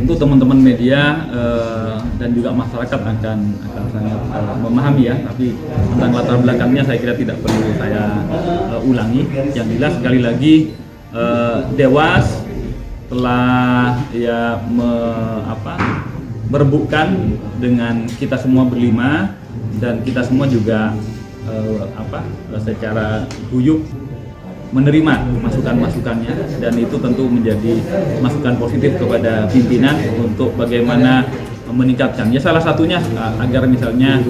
tentu teman-teman media dan juga masyarakat akan sangat memahami ya, tapi tentang latar belakangnya saya kira tidak perlu saya ulangi. Yang jelas sekali lagi Dewas telah ya merebutkan dengan kita semua berlima, dan kita semua juga secara guyup menerima masukan-masukannya, dan itu tentu menjadi masukan positif kepada pimpinan untuk bagaimana meningkatkan. Ya salah satunya agar misalnya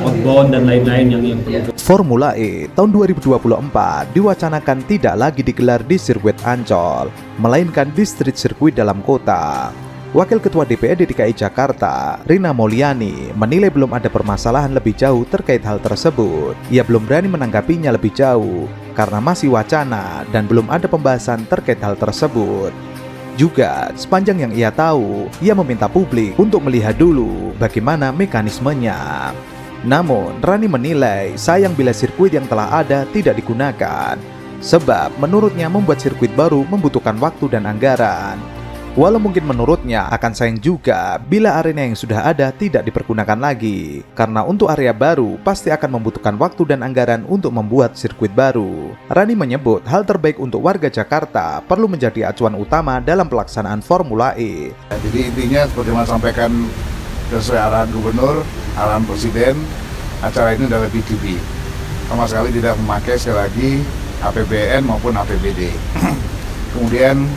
outbound dan lain-lain yang perlu. Formula E tahun 2024 diwacanakan tidak lagi digelar di sirkuit Ancol, melainkan di street sirkuit dalam kota. Wakil Ketua DPRD DKI Jakarta, Rina Mouliani, menilai belum ada permasalahan lebih jauh terkait hal tersebut. Ia belum berani menanggapinya lebih jauh karena masih wacana dan belum ada pembahasan terkait hal tersebut. Juga, sepanjang yang ia tahu, ia meminta publik untuk melihat dulu bagaimana mekanismenya. Namun, Rani menilai sayang bila sirkuit yang telah ada tidak digunakan, sebab menurutnya membuat sirkuit baru membutuhkan waktu dan anggaran. Walau mungkin menurutnya akan sayang juga bila arena yang sudah ada tidak dipergunakan lagi, karena untuk area baru pasti akan membutuhkan waktu dan anggaran untuk membuat sirkuit baru. Rani menyebut hal terbaik untuk warga Jakarta perlu menjadi acuan utama dalam pelaksanaan Formula E. Jadi intinya seperti yang sampaikan sesuai arahan gubernur, arahan presiden, acara ini adalah B2B. Sama sekali tidak memakai sekali lagi APBN maupun APBD. Kemudian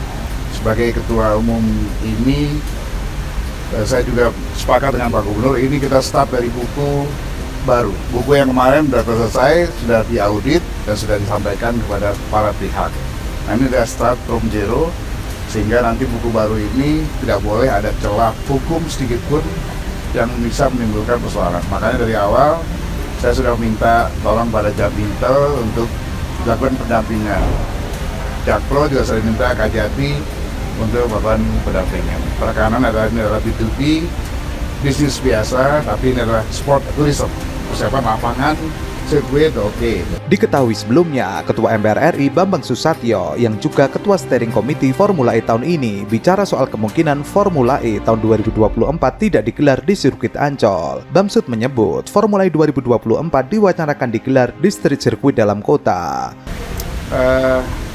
sebagai ketua umum ini, saya juga sepakat dengan Pak Gubernur, ini kita start dari buku baru. Buku yang kemarin sudah selesai, sudah diaudit dan sudah disampaikan kepada para pihak. Nah, ini sudah start from zero, sehingga nanti buku baru ini tidak boleh ada celah hukum sedikit pun yang bisa menimbulkan persoalan. Makanya dari awal saya sudah minta tolong pada Jamintel untuk dilakukan pendampingan. Jakpro juga saya minta Kajati untuk melakukan pendampingan. Perekanan ini adalah B2B, bisnis biasa, tapi ini adalah sport tourism, persiapan lapangan, sirkuit, oke. Diketahui sebelumnya, Ketua MPR RI Bambang Susatyo yang juga Ketua Steering Committee Formula E tahun ini bicara soal kemungkinan Formula E tahun 2024 tidak digelar di sirkuit Ancol. Bamsud menyebut Formula E 2024 diwacanakan digelar di street sirkuit dalam kota.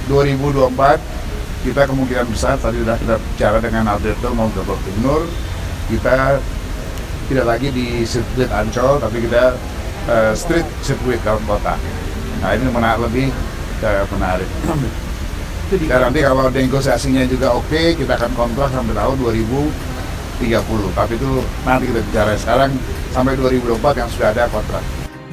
2024 kita kemungkinan besar, tadi sudah kita bicara dengan Alberto maupun Bapak Gubernur, kita tidak lagi di sirkuit Ancol, tapi kita street sirkuit dalam kota. Nah, ini lebih menarik. Dan nanti kalau negosiasinya juga oke, kita akan kontrak sampai tahun 2030. Tapi itu nanti kita bicara, sekarang sampai 2024 yang sudah ada kontrak.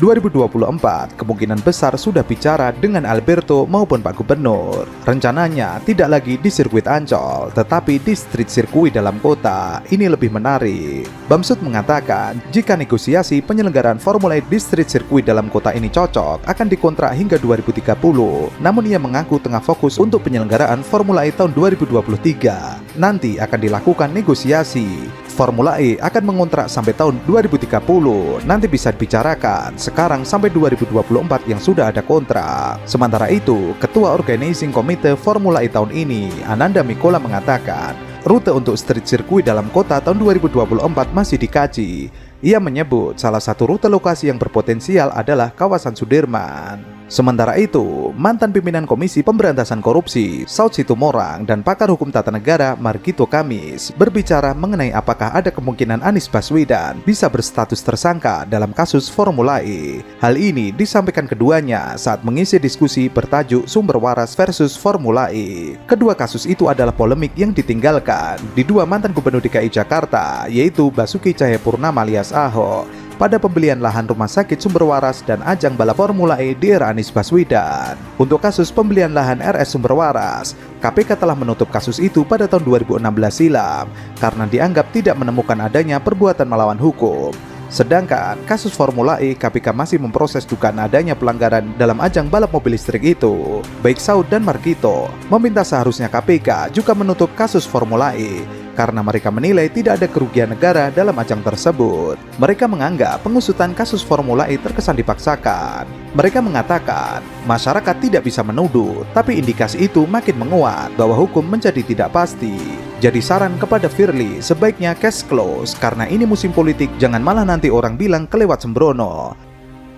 2024 kemungkinan besar sudah bicara dengan Alberto maupun Pak Gubernur. Rencananya tidak lagi di sirkuit Ancol, tetapi di street sirkuit dalam kota. Ini lebih menarik. Bamsud mengatakan, jika negosiasi penyelenggaraan Formula E di street sirkuit dalam kota ini cocok, akan dikontrak hingga 2030. Namun ia mengaku tengah fokus untuk penyelenggaraan Formula E tahun 2023. Nanti akan dilakukan negosiasi. Formula E akan mengontrak sampai tahun 2030. Nanti bisa dibicarakan sekarang sampai 2024 yang sudah ada kontrak. Sementara itu, Ketua Organizing Committee Formula E tahun ini, Ananda Mikola mengatakan, rute untuk street sirkuit dalam kota tahun 2024 masih dikaji. Ia menyebut salah satu rute lokasi yang berpotensial adalah kawasan Sudirman. Sementara itu, mantan pimpinan Komisi Pemberantasan Korupsi, Saud Situmorang, dan pakar hukum tata negara Margito Kamis berbicara mengenai apakah ada kemungkinan Anies Baswedan bisa berstatus tersangka dalam kasus Formula E. Hal ini disampaikan keduanya saat mengisi diskusi bertajuk Sumber Waras versus Formula E. Kedua kasus itu adalah polemik yang ditinggalkan di dua mantan gubernur DKI Jakarta, yaitu Basuki Cahayapurnama alias Ahok, pada pembelian lahan rumah sakit Sumber Waras dan ajang balap Formula E di era Anies Baswedan. Untuk kasus pembelian lahan RS Sumber Waras, KPK telah menutup kasus itu pada tahun 2016 silam karena dianggap tidak menemukan adanya perbuatan melawan hukum. Sedangkan kasus Formula E, KPK masih memproses dugaan adanya pelanggaran dalam ajang balap mobil listrik itu. Baik Saud dan Margito meminta seharusnya KPK juga menutup kasus Formula E karena mereka menilai tidak ada kerugian negara dalam ajang tersebut. Mereka menganggap pengusutan kasus Formula E terkesan dipaksakan. Mereka mengatakan masyarakat tidak bisa menuduh, tapi indikasi itu makin menguat bahwa hukum menjadi tidak pasti. Jadi saran kepada Firly, sebaiknya cash close karena ini musim politik, jangan malah nanti orang bilang kelewat sembrono.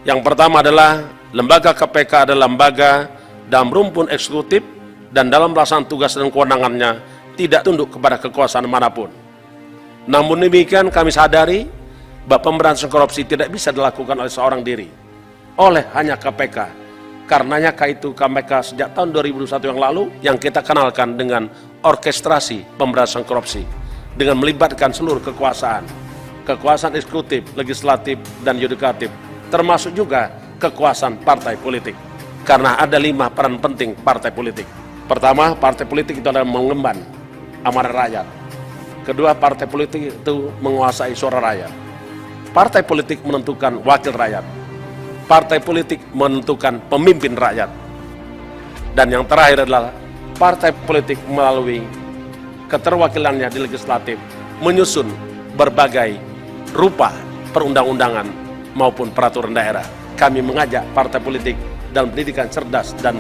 Yang pertama adalah lembaga KPK adalah lembaga dalam rumpun eksekutif dan dalam pelaksanaan tugas dan kewenangannya tidak tunduk kepada kekuasaan manapun. Namun demikian kami sadari bahwa pemberantasan korupsi tidak bisa dilakukan oleh seorang diri, oleh hanya KPK. Karenanya itu KPK sejak tahun 2001 yang lalu yang kita kenalkan dengan orkestrasi pemberantasan korupsi dengan melibatkan seluruh kekuasaan eksekutif, legislatif, dan yudikatif, termasuk juga kekuasaan partai politik. Karena ada 5 peran penting partai politik. Pertama, partai politik itu adalah mengemban amanat rakyat. Kedua, partai politik itu menguasai suara rakyat. Partai politik menentukan wakil rakyat. Partai politik menentukan pemimpin rakyat. Dan yang terakhir adalah partai politik melalui keterwakilannya di legislatif menyusun berbagai rupa perundang-undangan maupun peraturan daerah. Kami mengajak partai politik dalam pendidikan cerdas dan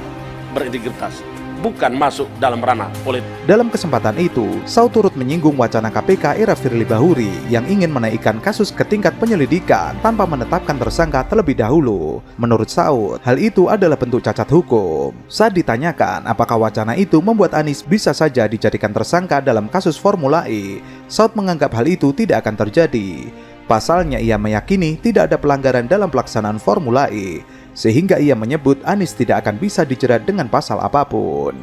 berintegritas, bukan masuk dalam ranah politik. Dalam kesempatan itu, Saud turut menyinggung wacana KPK era Firly Bahuri yang ingin menaikkan kasus ke tingkat penyelidikan tanpa menetapkan tersangka terlebih dahulu. Menurut Saud, hal itu adalah bentuk cacat hukum. Saat ditanyakan apakah wacana itu membuat Anies bisa saja dijadikan tersangka dalam kasus Formula E, Saud menganggap hal itu tidak akan terjadi. Pasalnya ia meyakini tidak ada pelanggaran dalam pelaksanaan Formula E, sehingga ia menyebut Anies tidak akan bisa dijerat dengan pasal apapun.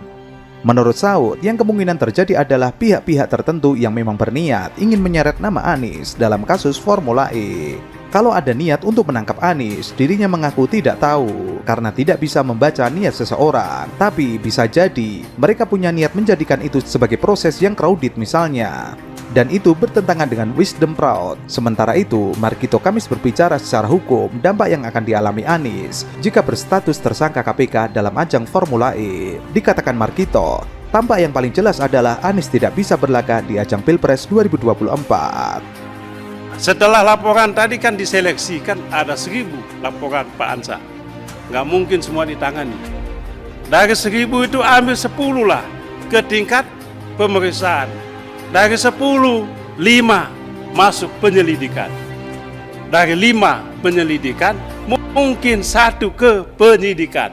Menurut Saud, yang kemungkinan terjadi adalah pihak-pihak tertentu yang memang berniat ingin menyeret nama Anies dalam kasus Formula E. Kalau ada niat untuk menangkap Anies, dirinya mengaku tidak tahu karena tidak bisa membaca niat seseorang. Tapi bisa jadi mereka punya niat menjadikan itu sebagai proses yang crowded misalnya. Dan itu bertentangan dengan wisdom proud. Sementara itu, Markito Kamis berbicara secara hukum dampak yang akan dialami Anies jika berstatus tersangka KPK dalam ajang Formula E. Dikatakan Markito, tampak yang paling jelas adalah Anies tidak bisa berlaga di ajang Pilpres 2024. Setelah laporan tadi kan diseleksi, kan ada 1000 laporan Pak Ansa. Nggak mungkin semua ditangani. Dari 1000 itu ambil 10 lah ke tingkat pemeriksaan. Dari 10, 5 masuk penyelidikan. Dari 5 penyelidikan, mungkin 1 ke penyidikan.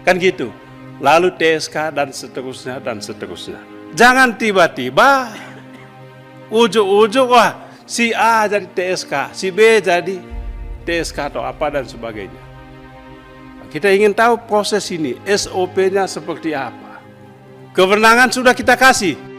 Kan gitu. Lalu TSK dan seterusnya dan seterusnya. Jangan tiba-tiba ujuk-ujuk, wah si A jadi TSK, si B jadi TSK atau apa dan sebagainya. Kita ingin tahu proses ini, SOP-nya seperti apa. Kewenangan sudah kita kasih.